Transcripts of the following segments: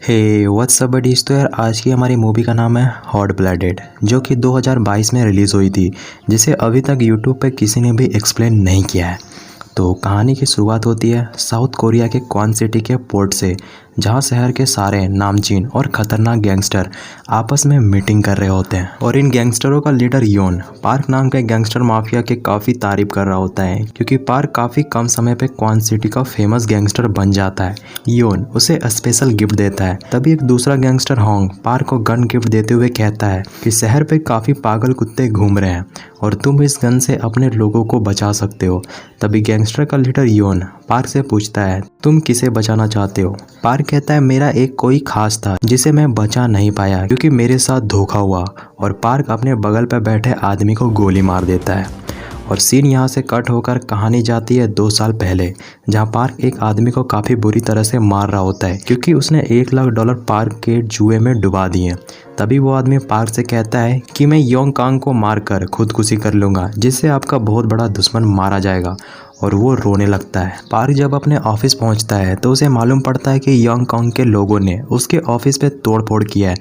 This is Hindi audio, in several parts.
Hey what's up buddies. तो यार आज की हमारी मूवी का नाम है हॉट ब्लडेड, जो कि 2022 में रिलीज़ हुई थी, जिसे अभी तक यूट्यूब पे किसी ने भी एक्सप्लेन नहीं किया है। तो कहानी की शुरुआत होती है साउथ कोरिया के क्वान सिटी के पोर्ट से, जहां शहर के सारे नामचीन और ख़तरनाक गैंगस्टर आपस में मीटिंग कर रहे होते हैं। और इन गैंगस्टरों का लीडर योन पार्क नाम के गैंगस्टर माफिया के काफ़ी तारीफ कर रहा होता है, क्योंकि पार्क काफ़ी कम समय पे क्वान सिटी का फेमस गैंगस्टर बन जाता है। योन उसे स्पेशल गिफ्ट देता है। तभी एक दूसरा गैंगस्टर होंग पार्क को गन गिफ्ट देते हुए कहता है कि शहर पे काफ़ी पागल कुत्ते घूम रहे हैं और तुम इस गन से अपने लोगों को बचा सकते हो। तभी गैंगस्टर का लीडर योन पार्क से पूछता है, तुम किसे बचाना चाहते हो? पार्क कहता है, मेरा एक कोई खास था जिसे मैं बचा नहीं पाया क्योंकि मेरे साथ धोखा हुआ। और पार्क अपने बगल पर बैठे आदमी को गोली मार देता है। और सीन यहाँ से कट होकर कहानी जाती है 2 साल पहले, जहाँ पार्क एक आदमी को काफ़ी बुरी तरह से मार रहा होता है क्योंकि उसने $1 लाख पार्क के जुए में डुबा दिए। तभी वो आदमी पार्क से कहता है कि मैं योंग कांग को मारकर खुदकुशी कर लूँगा, जिससे आपका बहुत बड़ा दुश्मन मारा जाएगा। और वो रोने लगता है। पार्क जब अपने ऑफिस पहुंचता है तो उसे मालूम पड़ता है कि योंग कांग के लोगों ने उसके ऑफिस पे तोड़फोड़ किया है।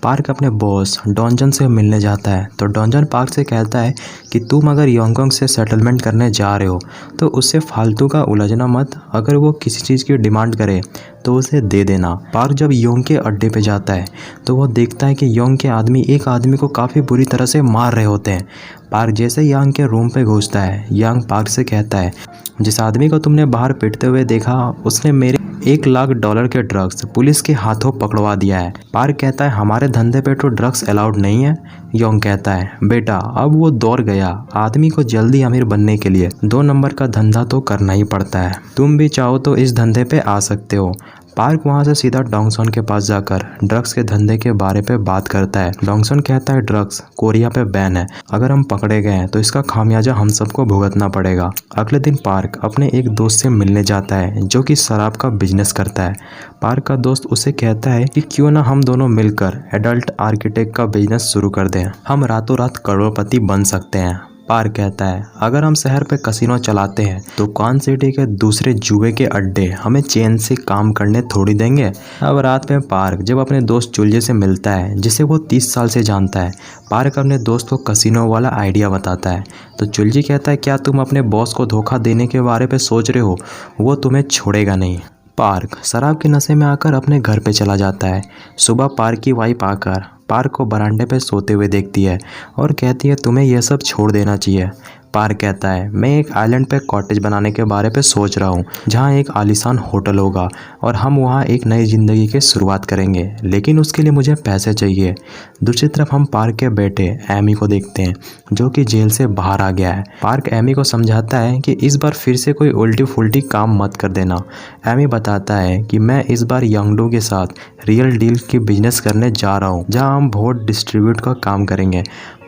पार्क अपने बॉस डॉन्जन से मिलने जाता है तो डॉन्जन पार्क से कहता है कि तुम अगर योंगकांग से सेटलमेंट करने जा रहे हो तो उससे फालतू का उलझना मत। अगर वो किसी चीज़ की डिमांड करे तो उसे दे देना। पार्क जब योंग के अड्डे पे जाता है तो वो देखता है कि योंग के आदमी एक आदमी को काफ़ी बुरी तरह से मार रहे होते हैं। पार्क जैसे यांग के रूम पे घुसता है, यांग पार्क से कहता है, जिस आदमी को तुमने बाहर पिटते हुए देखा उसने मेरे $1 लाख के ड्रग्स पुलिस के हाथों पकड़वा दिया है। पार्क कहता है, हमारे धंधे पे तो ड्रग्स अलाउड नहीं है। योंग कहता है, बेटा अब वो दौर गया। आदमी को जल्दी अमीर बनने के लिए 2 नंबर का धंधा तो करना ही पड़ता है। तुम भी चाहो तो इस धंधे पे आ सकते हो। पार्क वहाँ से सीधा डोंगसन के पास जाकर ड्रग्स के धंधे के बारे पे बात करता है। डोंगसन कहता है, ड्रग्स कोरिया पे बैन है। अगर हम पकड़े गए हैं तो इसका खामियाजा हम सबको भुगतना पड़ेगा। अगले दिन पार्क अपने एक दोस्त से मिलने जाता है जो कि शराब का बिजनेस करता है। पार्क का दोस्त उसे कहता है कि क्यों ना हम दोनों मिलकर एडल्ट आर्किटेक्ट का बिजनेस शुरू कर दें, हम रातों रात करोड़पति बन सकते हैं। पार्क कहता है, अगर हम शहर पे कसिनो चलाते हैं तो क्वान सिटी के दूसरे जुए के अड्डे हमें चैन से काम करने थोड़ी देंगे। अब रात में पार्क जब अपने दोस्त चुलजे से मिलता है, जिसे वो 30 साल से जानता है, पार्क अपने दोस्त को कसिनो वाला आइडिया बताता है। तो चुलजी कहता है, क्या तुम अपने बॉस को धोखा देने के बारे में सोच रहे हो? वो तुम्हें छोड़ेगा नहीं। पार्क शराब के नशे में आकर अपने घर पे चला जाता है। सुबह पार्क की वाइफ आकर पार्क को बरामदे पे सोते हुए देखती है और कहती है, तुम्हें यह सब छोड़ देना चाहिए। पार्क कहता है, मैं एक आइलैंड पे कॉटेज बनाने के बारे पे सोच रहा हूँ, जहाँ एक आलीशान होटल होगा और हम वहाँ एक नई ज़िंदगी की शुरुआत करेंगे, लेकिन उसके लिए मुझे पैसे चाहिए। दूसरी तरफ हम पार्क के बेटे एमी को देखते हैं, जो कि जेल से बाहर आ गया है। पार्क एमी को समझाता है कि इस बार फिर से कोई उल्टी फुल्टी काम मत कर देना। एमी बताता है कि मैं इस बार यांगडू के साथ रियल डील की बिजनेस करने जा रहा हूँ, जहाँ हम वोट डिस्ट्रीब्यूट का काम करेंगे।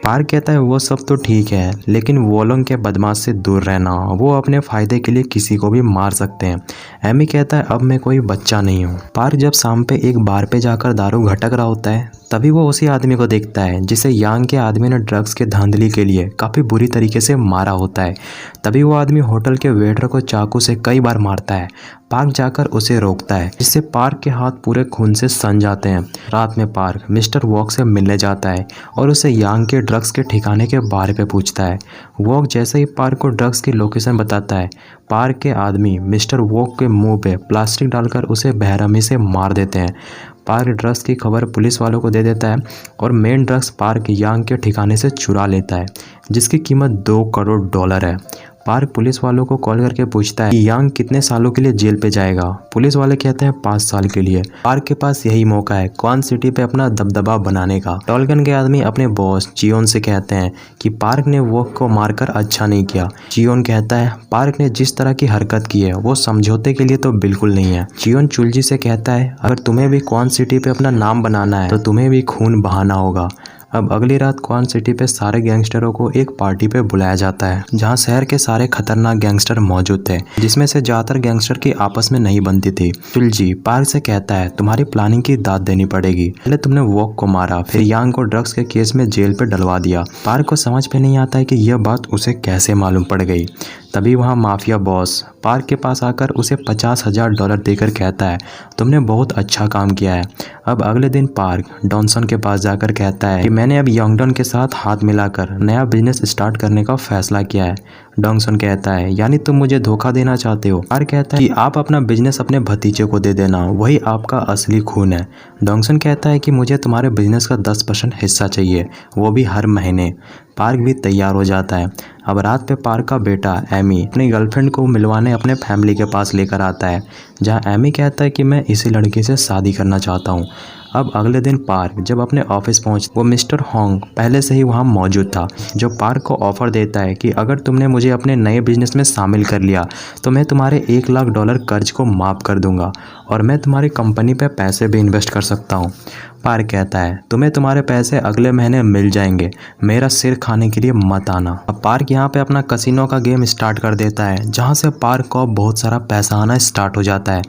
पार्क कहता है, वो सब तो ठीक है, लेकिन वोलोंग के बदमाश से दूर रहना, वो अपने फ़ायदे के लिए किसी को भी मार सकते हैं। एमी कहता है, अब मैं कोई बच्चा नहीं हूँ। पार्क जब शाम पे एक बार पे जाकर दारू घटक रहा होता है, तभी वो उसी आदमी को देखता है जिसे यांग के आदमी ने ड्रग्स के धांधली के लिए काफ़ी बुरी तरीके से मारा होता है। तभी वो आदमी होटल के वेटर को चाकू से कई बार मारता है। पार्क जाकर उसे रोकता है, जिससे पार्क के हाथ पूरे खून से सन जाते हैं। रात में पार्क मिस्टर वॉक से मिलने जाता है और उसे यांग के ड्रग्स के ठिकाने के बारे में पूछता है। वॉक जैसे ही पार्क को ड्रग्स की लोकेशन बताता है, पार्क के आदमी मिस्टर वॉक के मुंह पे प्लास्टिक डालकर उसे बेरहमी से मार देते हैं। पार्क ड्रग्स की खबर पुलिस वालों को दे देता है और मेन ड्रग्स पार्क यांग के ठिकाने से चुरा लेता है, जिसकी कीमत $2 करोड़ है। पार्क पुलिस वालों को कॉल करके पूछता है कि यांग कितने सालों के लिए जेल पे जाएगा। पुलिस वाले कहते हैं 5 साल के लिए। पार्क के पास यही मौका है क्वान सिटी पे अपना दबदबा बनाने का। टॉलगन के आदमी अपने बॉस जियोन से कहते हैं कि पार्क ने वॉक को मारकर अच्छा नहीं किया। जियोन कहता है, पार्क ने जिस तरह की हरकत की है वो समझौते के लिए तो बिल्कुल नहीं है। जियोन चुलजी से कहता है, अगर तुम्हें भी क्वान सिटी पे अपना नाम बनाना है तो तुम्हें भी खून बहाना होगा। अब अगली रात क्वान सिटी पे सारे गैंगस्टरों को एक पार्टी पे बुलाया जाता है जहाँ शहर के सारे खतरनाक गैंगस्टर मौजूद थे, जिसमें से ज्यादातर गैंगस्टर की आपस में नहीं बनती थी। चुलजी पार्क से कहता है तुम्हारी प्लानिंग की दाद देनी पड़ेगी। पहले तुमने वॉक को मारा, फिर यांग को ड्रग्स के केस में जेल पे डलवा दिया। पार्क को समझ में नहीं आता है कि यह बात उसे कैसे मालूम पड़ गई। तभी वहाँ माफिया बॉस पार्क के पास आकर उसे $50,000 देकर कहता है तुमने बहुत अच्छा काम किया है। अब अगले दिन पार्क डॉनसन के पास जाकर कहता है कि मैंने अब यांगडन के साथ हाथ मिलाकर नया बिजनेस स्टार्ट करने का फैसला किया है। डॉनसन कहता है यानी तुम मुझे धोखा देना चाहते हो। पार्क कहता है कि आप अपना बिजनेस अपने भतीजे को दे देना, वही आपका असली खून है। डॉनसन कहता है कि मुझे तुम्हारे बिजनेस का 10% हिस्सा चाहिए, वो भी हर महीने। पार्क भी तैयार हो जाता है। अब रात पे पार्क का बेटा एमी अपनी गर्लफ्रेंड को मिलवाने अपने फैमिली के पास लेकर आता है, जहां एमी कहता है कि मैं इसी लड़की से शादी करना चाहता हूं। अब अगले दिन पार्क जब अपने ऑफिस पहुंच वो मिस्टर होंग पहले से ही वहां मौजूद था, जो पार्क को ऑफर देता है कि अगर तुमने मुझे अपने नए बिजनेस में शामिल कर लिया तो मैं तुम्हारे $1 लाख कर्ज को माफ़ कर दूंगा और मैं तुम्हारी कंपनी पे पैसे भी इन्वेस्ट कर सकता हूँ। पार्क कहता है तुम्हें तुम्हारे पैसे अगले महीने मिल जाएंगे, मेरा सिर खाने के लिए मत आना। अब पार्क यहाँ पे अपना कसिनो का गेम स्टार्ट कर देता है, जहाँ से पार्क को बहुत सारा पैसा आना स्टार्ट हो जाता है।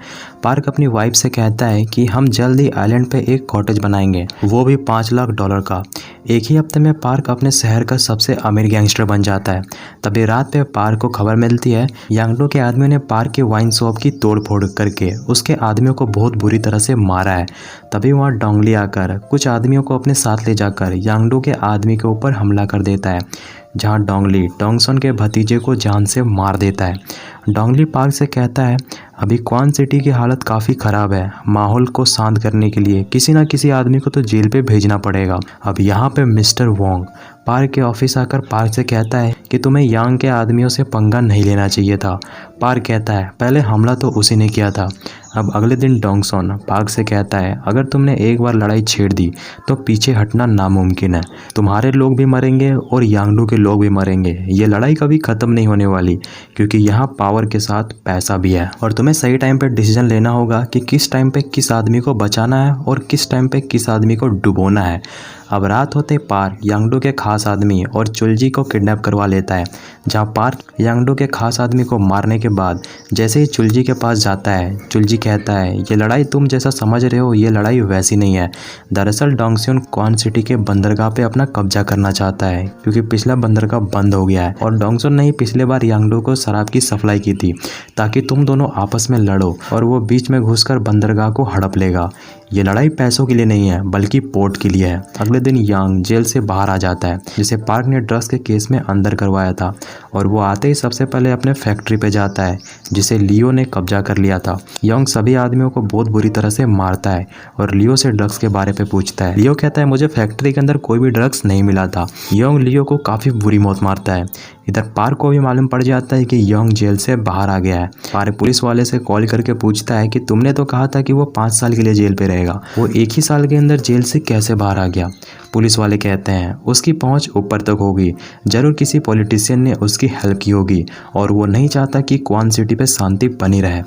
पार्क अपनी वाइफ से कहता है कि हम जल्द ही आइलैंड पे एक कॉटेज बनाएंगे, वो भी $5 लाख का। एक ही हफ्ते में पार्क अपने शहर का सबसे अमीर गैंगस्टर बन जाता है। तभी रात पे पार्क को खबर मिलती है यांगडो के आदमियों ने पार्क के वाइन शॉप की तोड़फोड़ करके उसके आदमियों को बहुत बुरी तरह से मारा है। तभी वहाँ डोंगली आकर कुछ आदमियों को अपने साथ ले जाकर यांगडो के आदमी के ऊपर हमला कर देता है, जहाँ डोंगली डोंगसन के भतीजे को जान से मार देता है। डोंगली पार्क से कहता है अभी क्वान सिटी की हालत काफ़ी ख़राब है, माहौल को शांत करने के लिए किसी ना किसी आदमी को तो जेल पे भेजना पड़ेगा। अब यहाँ पे मिस्टर वोंग पार्क के ऑफिस आकर पार्क से कहता है कि तुम्हें यांग के आदमियों से पंगा नहीं लेना चाहिए था। पार्क कहता है पहले हमला तो उसी ने किया था। अब अगले दिन डोंगसन पार्क से कहता है अगर तुमने एक बार लड़ाई छेड़ दी तो पीछे हटना नामुमकिन है, तुम्हारे लोग भी मरेंगे और यांगडो के लोग भी मरेंगे। ये लड़ाई कभी ख़त्म नहीं होने वाली, क्योंकि यहाँ पावर के साथ पैसा भी है और तुम्हें सही टाइम पे डिसीजन लेना होगा कि किस टाइम पे किस आदमी को बचाना है और किस टाइम पे किस आदमी को डुबोना है। अब रात होते पार्क यांगडो के खास आदमी और चुलजी को किडनैप करवा लेता है, जहाँ पार्क यांगडो के खास आदमी को मारने के बाद जैसे ही चुलजी के पास जाता है, चुलजी कहता है ये लड़ाई तुम जैसा समझ रहे हो ये लड़ाई वैसी नहीं है। दरअसल डोंगसन क्वान सिटी के बंदरगाह पे अपना कब्जा करना चाहता है, क्योंकि पिछला बंदरगाह बंद हो गया है और डोंगसन ने ही पिछले बार यांगडो को शराब की सप्लाई की थी ताकि तुम दोनों आपस में लड़ो और वो बीच में घुसकर बंदरगाह को हड़प लेगा। ये लड़ाई पैसों के लिए नहीं है बल्कि पोर्ट के लिए है। अगले दिन यांग जेल से बाहर आ जाता है, जिसे पार्क ने ड्रग्स के केस में अंदर करवाया था, और वो आते ही सबसे पहले अपने फैक्ट्री पे जाता है जिसे लियो ने कब्जा कर लिया था। यांग सभी आदमियों को बहुत बुरी तरह से मारता है और लियो से ड्रग्स के बारे में पूछता है। लियो कहता है मुझे फैक्ट्री के अंदर कोई भी ड्रग्स नहीं मिला था। यांग लियो को काफ़ी बुरी मौत मारता है। इधर पार्क को भी मालूम पड़ जाता है कि यांग जेल से बाहर आ गया है। पार्क पुलिस वाले से कॉल करके पूछता है कि तुमने तो कहा था कि वो 5 साल के लिए जेल पे रहेगा, वो एक ही साल के अंदर जेल से कैसे बाहर आ गया। पुलिस वाले कहते हैं उसकी पहुंच ऊपर तक होगी, जरूर किसी पॉलिटिशियन ने उसकी हेल्प की होगी और वो नहीं चाहता कि क्वान सिटी पे शांति बनी रहे।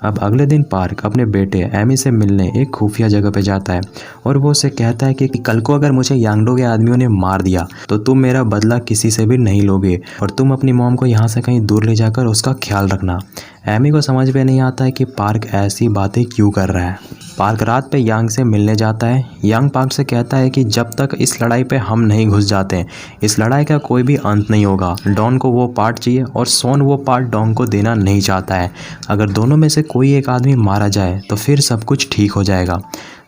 अब अगले दिन पार्क अपने बेटे एमी से मिलने एक खुफिया जगह पे जाता है और वो उसे कहता है कि कल को अगर मुझे यांगडो के आदमियों ने मार दिया तो तुम मेरा बदला किसी से भी नहीं लोगे और तुम अपनी मॉम को यहाँ से कहीं दूर ले जाकर उसका ख्याल रखना। एमी को समझ में नहीं आता है कि पार्क ऐसी बातें क्यों कर रहा है। पार्क रात पे यांग से मिलने जाता है। यांग पार्क से कहता है कि जब तक इस लड़ाई पे हम नहीं घुस जाते इस लड़ाई का कोई भी अंत नहीं होगा। डॉन को वो पार्ट चाहिए और सोन वो पार्ट डॉन को देना नहीं चाहता है। अगर दोनों में से कोई एक आदमी मारा जाए तो फिर सब कुछ ठीक हो जाएगा।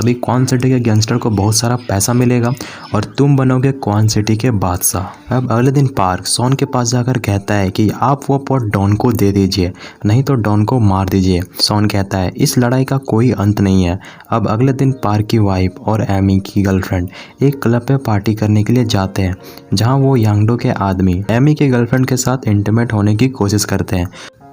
अभी क्वान सिटी के गैंगस्टर को बहुत सारा पैसा मिलेगा और तुम बनोगे क्वान सिटी के बादशाह। अब अगले दिन पार्क सोन के पास जाकर कहता है कि आप वो पॉट डॉन को दे दीजिए, नहीं तो डॉन को मार दीजिए। सोन कहता है इस लड़ाई का कोई अंत नहीं है। अब अगले दिन पार्क की वाइफ और एमी की गर्लफ्रेंड एक क्लब पे पार्टी करने के लिए जाते हैं, जहाँ वो यांगडो के आदमी एमी के गर्लफ्रेंड के साथ इंटीमेट होने की कोशिश करते हैं।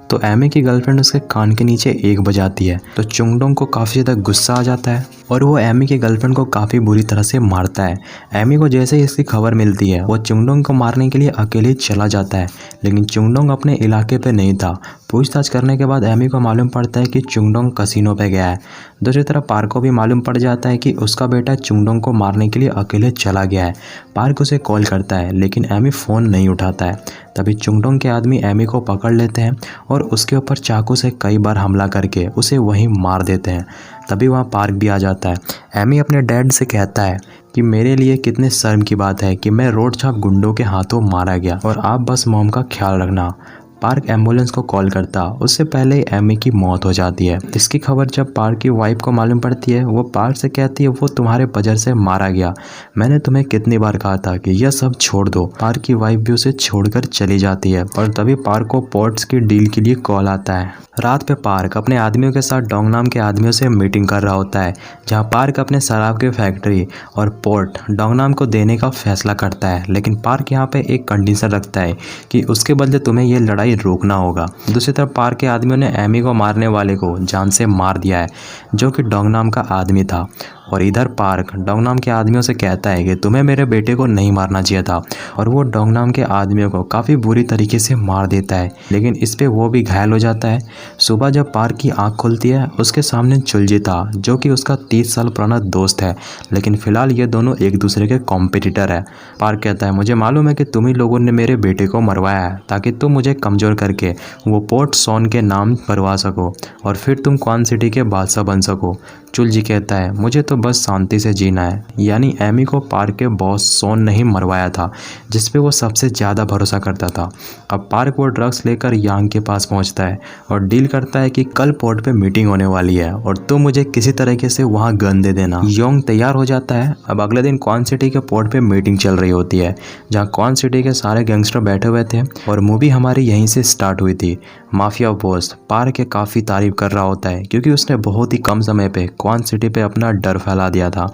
तो एमी की गर्लफ्रेंड उसके कान के नीचे एक बजाती है तो चुंगडोंग को काफ़ी ज़्यादा गुस्सा आ जाता है। और वो एमी की गर्लफ्रेंड को काफ़ी बुरी तरह से मारता है। एमी को जैसे ही इसकी खबर मिलती है वो चुंगडोंग को मारने के लिए अकेले चला जाता है, लेकिन चुंगडोंग अपने इलाके पे नहीं था। पूछताछ करने के बाद एमी को मालूम पड़ता है कि चुंगडोंग कसिनो पे गया है। दूसरी तरफ पार्क को भी मालूम पड़ जाता है कि उसका बेटा चुंगडोंग को मारने के लिए अकेले चला गया है। पार्क उसे कॉल करता है लेकिन एमी फ़ोन नहीं उठाता है। तभी चुंगडोंग के आदमी एमी को पकड़ लेते हैं और उसके ऊपर चाकू से कई बार हमला करके उसे वहीं मार देते हैं। तभी वहाँ पार्क भी आ जाता है। एमी अपने डैड से कहता है कि मेरे लिए कितने शर्म की बात है कि मैं रोड छाप गुंडों के हाथों मारा गया और आप बस मॉम का ख्याल रखना। पार्क एम्बुलेंस को कॉल करता, उससे पहले ही एमी की मौत हो जाती है। इसकी खबर जब पार्क की वाइफ को मालूम पड़ती है वो पार्क से कहती है वो तुम्हारे वजह से मारा गया, मैंने तुम्हें कितनी बार कहा था कि यह सब छोड़ दो। पार्क की वाइफ भी उसे छोड़कर चली जाती है और तभी पार्क को पोर्ट्स की डील के लिए कॉल आता है। रात पे पार्क अपने आदमियों के साथ डोंग नाम के आदमियों से मीटिंग कर रहा होता है, जहाँ पार्क अपने शराब की फैक्ट्री और पोर्ट डोंग नाम को देने का फैसला करता है। लेकिन पार्क यहाँ पे एक कंडीशन रखता है कि उसके बदले तुम्हें ये लड़ाई रोकना होगा। दूसरी तरफ पार्क के आदमियों ने एमी को मारने वाले को जान से मार दिया है, जो कि डोंग नाम का आदमी था। और इधर पार्क डोंग नाम के आदमियों से कहता है कि तुम्हें मेरे बेटे को नहीं मारना चाहिए था, और वो डोंग नाम के आदमियों को काफ़ी बुरी तरीके से मार देता है, लेकिन इस पे वो भी घायल हो जाता है। सुबह जब पार्क की आंख खुलती है उसके सामने चुलजी था, जो कि उसका 30 साल पुराना दोस्त है, लेकिन फिलहाल ये दोनों एक दूसरे के कॉम्पिटिटर है। पार्क कहता है मुझे मालूम है कि तुम ही लोगों ने मेरे बेटे को मरवाया है ताकि तुम मुझे कमज़ोर करके वो पोर्ट सॉन के नाम भरवा सको और फिर तुम क्वान सिटी के बादशाह बन सको। चुलजी कहता है मुझे तो बस शांति से जीना है। यानी एमी को पार्क के बॉस सॉन नहीं मरवाया था, जिसपे वो सबसे ज़्यादा भरोसा करता था। अब पार्क वो ड्रग्स लेकर यांग के पास पहुंचता है और डील करता है कि कल पोर्ट पे मीटिंग होने वाली है और तुम मुझे किसी तरीके से वहाँ गन दे देना। योंग तैयार हो जाता है। अब अगले दिन क्वान सिटी के पोर्ट पे मीटिंग चल रही होती है, जहाँ क्वान सिटी के सारे गैंगस्टर बैठे हुए थे और मूवी हमारी यहीं से स्टार्ट हुई थी। माफिया बॉस पार्क के काफ़ी तारीफ कर रहा होता है क्योंकि उसने बहुत ही कम समय पे क्वान सिटी पे अपना डर फैला दिया था।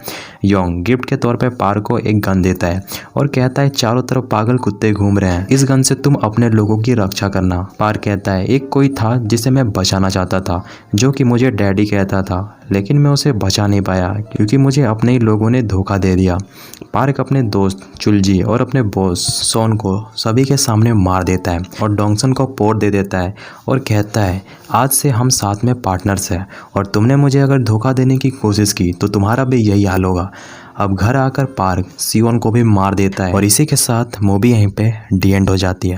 योंग गिफ्ट के तौर पे पार्क को एक गन देता है और कहता है चारों तरफ पागल कुत्ते घूम रहे हैं, इस गन से तुम अपने लोगों की रक्षा करना। पार्क कहता है एक कोई था जिसे मैं बचाना चाहता था, जो कि मुझे डैडी कहता था, लेकिन मैं उसे बचा नहीं पाया क्योंकि मुझे अपने ही लोगों ने धोखा दे दिया। पार्क अपने दोस्त चुलजी और अपने बॉस सॉन को सभी के सामने मार देता है और डोंगसन को पोर्ट दे देता है और कहता है आज से हम साथ में पार्टनर्स हैं और तुमने मुझे अगर धोखा देने की कोशिश की तो तुम्हारा भी यही हाल होगा। अब घर आकर पार्क सियोन को भी मार देता है और इसी के साथ मूवी यहीं पे डी एंड हो जाती है।